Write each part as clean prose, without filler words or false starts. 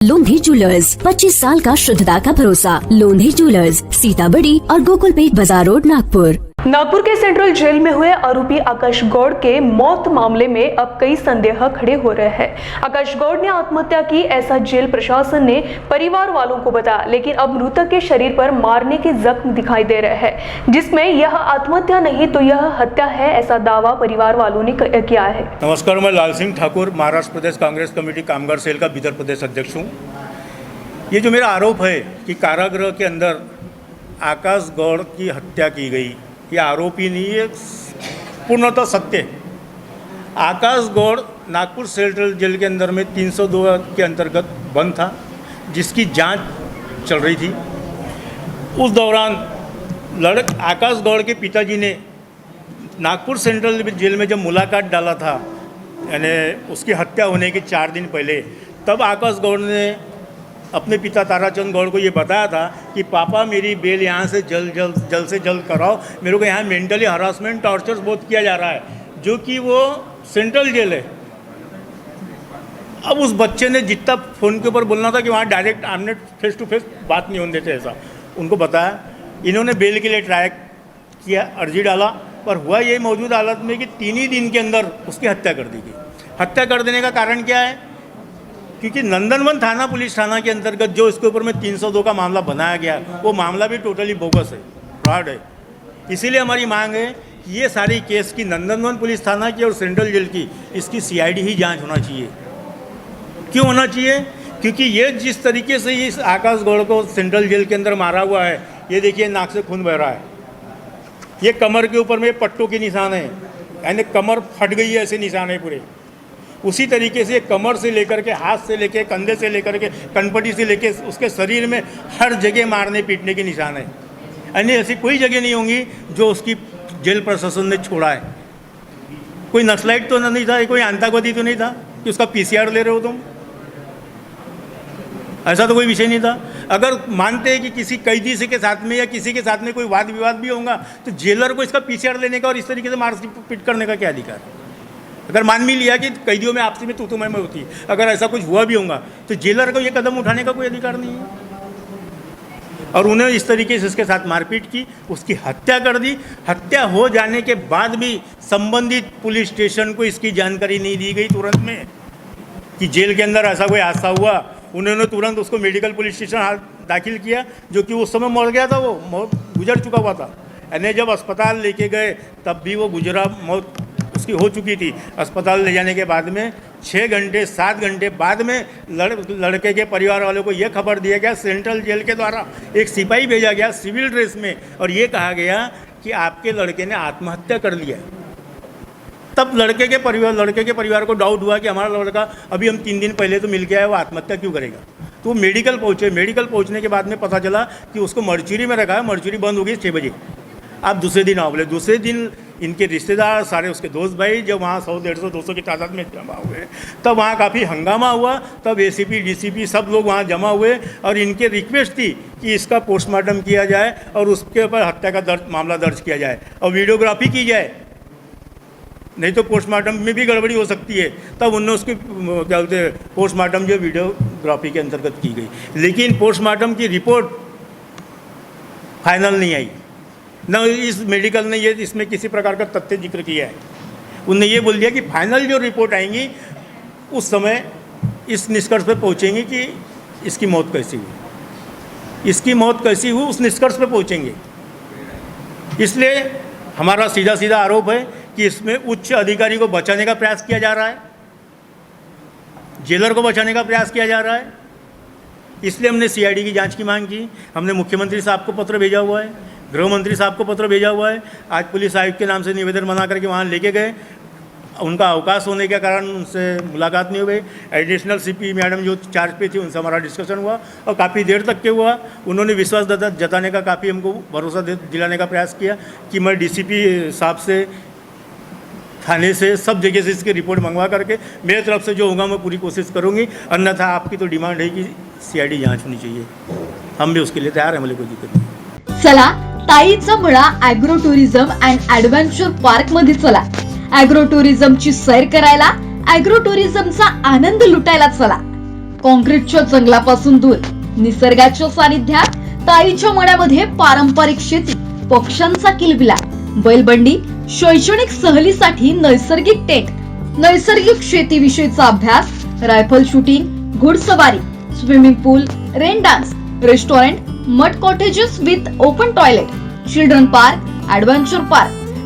लोंधी jewellers 25 साल का शुद्धता का भरोसा। लोंधी ज्वेलर्स, सीताबड़ी और गोकुलपेट बाजार रोड, नागपुर। नागपुर के सेंट्रल जेल में हुए आरोपी आकाश गौड़ के मौत मामले में अब कई संदेह खड़े हो रहे हैं। आकाश गौड़ ने आत्महत्या की, ऐसा जेल प्रशासन ने परिवार वालों को बताया, लेकिन अब मृतक के शरीर पर मारने के जख्म दिखाई दे रहे हैं, जिसमें यह आत्महत्या नहीं तो यह हत्या है, ऐसा दावा परिवार वालों ने किया है। नमस्कार, मैं लाल सिंह ठाकुर, महाराष्ट्र प्रदेश कांग्रेस कमेटी कामगार सेल का बिदर प्रदेश अध्यक्ष हूँ। ये जो मेरा आरोप है कि कारागृह के अंदर आकाश गौड़ की हत्या की गई, यह आरोपी नहीं है, पूर्णतः सत्य है। आकाश गौड़ नागपुर सेंट्रल जेल के अंदर में 302 के अंतर्गत बंद था, जिसकी जांच चल रही थी। उस दौरान आकाश गौड़ के पिताजी ने नागपुर सेंट्रल जेल में जब मुलाकात डाला था, यानी उसकी हत्या होने के 4 दिन पहले, तब आकाश गौड़ ने अपने पिता ताराचंद गौड़ को ये बताया था कि पापा मेरी बेल यहाँ से जल्द से जल्द कराओ, मेरे को यहाँ मेंटली हरासमेंट टॉर्चर्स बहुत किया जा रहा है, जो कि वो सेंट्रल जेल है। अब उस बच्चे ने जितना फ़ोन के ऊपर बोलना था कि वहाँ डायरेक्ट आमने फेस टू फेस बात नहीं होने देते, ऐसा उनको बताया। इन्होंने बेल के लिए ट्राई किया, अर्जी डाला, पर हुआ ये मौजूद हालत में कि 3 ही दिन के अंदर उसकी हत्या कर दी गई। हत्या कर देने का कारण क्या है? क्योंकि नंदनवन थाना पुलिस थाना के अंतर्गत जो इसके ऊपर में 302 का मामला बनाया गया, वो मामला भी टोटली बोगस है, फ्रॉड है। इसीलिए हमारी मांग है कि ये सारी केस की नंदनवन पुलिस थाना की और सेंट्रल जेल की, इसकी CID ही जांच होना चाहिए। क्यों होना चाहिए? क्योंकि ये जिस तरीके से इस आकाश गौड़ को सेंट्रल जेल के अंदर मारा हुआ है, ये देखिए नाक से खून बह रहा है, ये कमर के ऊपर में पट्टों के निशान है, यानी कमर फट गई है, ऐसे निशान है पूरे। उसी तरीके से कमर से लेकर के, हाथ से लेके, कंधे से लेकर के, कनपटी से लेके, उसके शरीर में हर जगह मारने पीटने के निशान है। यानी ऐसी कोई जगह नहीं होंगी जो उसकी जेल प्रशासन ने छोड़ा है। कोई नक्सलाइट तो नहीं था, कोई आतंकवादी तो नहीं था कि उसका PCR ले रहे हो तुम, ऐसा तो कोई विषय नहीं था। अगर मानते हैं कि किसी कैदी से के साथ में या किसी के साथ में कोई वाद विवाद भी होगा, तो जेलर को इसका PCR लेने का और इस तरीके से मार पीट करने का क्या अधिकार है? अगर मान भी लिया कि कैदियों में आपसी में तू मैं होती है, अगर ऐसा कुछ हुआ भी होगा, तो जेलर को ये कदम उठाने का कोई अधिकार नहीं है। और उन्हें इस तरीके से इसके साथ मारपीट की, उसकी हत्या कर दी। हत्या हो जाने के बाद भी संबंधित पुलिस स्टेशन को इसकी जानकारी नहीं दी गई तुरंत में कि जेल के अंदर ऐसा कोई हादसा हुआ। उन्होंने तुरंत उसको मेडिकल पुलिस स्टेशन दाखिल किया, जो कि उस समय मर गया था, वो गुजर चुका हुआ था। यानी जब अस्पताल लेके गए तब भी वो मौत उसकी हो चुकी थी। अस्पताल ले जाने के बाद में 6 घंटे 7 घंटे बाद में लड़के के परिवार वालों को यह खबर दिया गया, सेंट्रल जेल के द्वारा एक सिपाही भेजा गया सिविल ड्रेस में, और ये कहा गया कि आपके लड़के ने आत्महत्या कर लिया। तब लड़के के परिवार को डाउट हुआ कि हमारा लड़का अभी हम 3 दिन पहले तो मिल गया है, वो आत्महत्या क्यों करेगा? तो मेडिकल पहुँचे। मेडिकल पहुँचने के बाद में पता चला कि उसको मर्चुरी में रखा है। मर्चुरी बंद हो गई 6 बजे। आप दूसरे दिन आओ बोले। दूसरे दिन इनके रिश्तेदार, सारे उसके दोस्त भाई जब वहाँ 100, 150, 200 की तादाद में जमा हुए, तब वहाँ काफ़ी हंगामा हुआ। तब ACP DCP सब लोग वहाँ जमा हुए और इनके रिक्वेस्ट थी कि इसका पोस्टमार्टम किया जाए और उसके ऊपर हत्या का मामला दर्ज किया जाए और वीडियोग्राफी की जाए, नहीं तो पोस्टमार्टम में भी गड़बड़ी हो सकती है। तब उनने उसकी क्या बोलते हैं, पोस्टमार्टम जो वीडियोग्राफी के अंतर्गत की गई, लेकिन पोस्टमार्टम की रिपोर्ट फाइनल नहीं आई। न इस मेडिकल ने ये इसमें किसी प्रकार का तथ्य जिक्र किया है। उनने ये बोल दिया कि फाइनल जो रिपोर्ट आएंगी उस समय इस निष्कर्ष पर पहुँचेंगे कि इसकी मौत कैसी हुई, इसकी मौत कैसी हुई, उस निष्कर्ष पर पहुँचेंगे। इसलिए हमारा सीधा आरोप है कि इसमें उच्च अधिकारी को बचाने का प्रयास किया जा रहा है, जेलर को बचाने का प्रयास किया जा रहा है। इसलिए हमने CID की जांच की मांग की। हमने मुख्यमंत्री साहब को पत्र भेजा हुआ है, गृह मंत्री साहब को पत्र भेजा हुआ है। आज पुलिस आयुक्त के नाम से निवेदन बना करके वहाँ लेके गए। उनका अवकाश होने के कारण उनसे मुलाकात नहीं हो गई। एडिशनल CP मैडम जो चार्ज पे थी, उनसे हमारा डिस्कशन हुआ और काफ़ी देर तक के हुआ। उन्होंने विश्वास जताने का, काफ़ी हमको भरोसा दिलाने का प्रयास किया कि मैं DCP साहब से, थाने से, सब जगह से इसकी रिपोर्ट मंगवा करके मेरे तरफ से जो होगा मैं पूरी कोशिश करूँगी। अन्यथा आपकी तो डिमांड है कि CID जाँच होनी चाहिए, हम भी उसके लिए तैयार हैं, मुझे कोई दिक्कत नहीं। चला ताईचा मळा agro tourism and adventure park मध्ये चला। ॲग्रो टुरिझमची सैर करायला, ॲग्रो टुरिझमचा आनंद लुटायला चला। कॉन्क्रीटच्या जंगलापासून दूर निसर्गाच्या सानिध्यात ताईच्या मळ्यामध्ये पारंपरिक शेती, पक्ष्यांचा किलबिला, बैलबंडी, शैक्षणिक सहलीसाठी नैसर्गिक टेंट, नैसर्गिक शेतीविषयीचा अभ्यास, रायफल शूटिंग, घोडसवारी, swimming pool, rain dance, restaurant, mud cottages with open toilet, children park,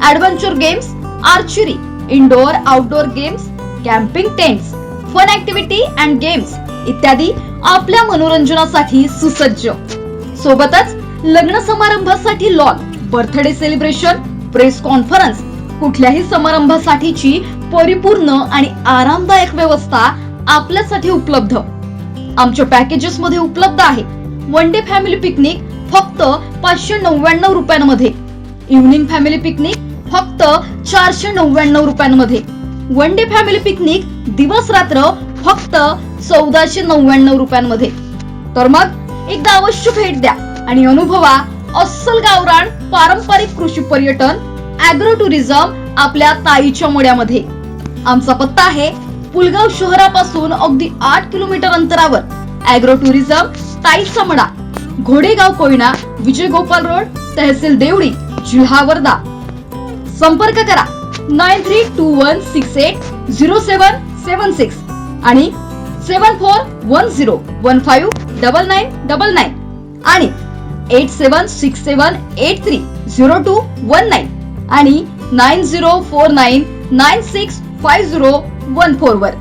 adventure games, archery, indoor outdoor games, camping tents, fun activity and games इत्यादी आपल्या मनोरंजनासाठी सुसज्ज. सोबतच लग्न समारंभासाठी lawn, birthday celebration, press conference, कुठल्याही समारंभासाठीची परिपूर्ण आणि आरामदायक व्यवस्था आपल्यासाठी उपलब्ध. आमच्या पॅकेजेस मध्ये उपलब्ध आहे वन डे फॅमिली पिकनिक फक्त 599 रुपयांमध्ये, इव्हनिंग फॅमिली पिकनिक फक्त 499 रुपयांमध्ये, वन डे फॅमिली पिकनिक दिवस रात्र फक्त 1499 रुपयांमध्ये. तर मग एकदा अवश्य भेट द्या आणि अनुभवा अस्सल गावरान पारंपरिक कृषी पर्यटन, ऍग्रो टुरिझम आपल्या ताईच्या मळ्यामध्ये. आमचा पत्ता आहे पुलगाव शहरापासून अगदी 8 किलोमीटर अंतरावर. ऍग्रो टुरिझम ताईचा मळा, घोडेगाव कोयना, विजय गोपाल रोड, तहसील देवडी, जिल्हा वर्धा. संपर्क करा 9321680776 आणि 7410159999 आणि 8767830219 आणि 9049965014 वर.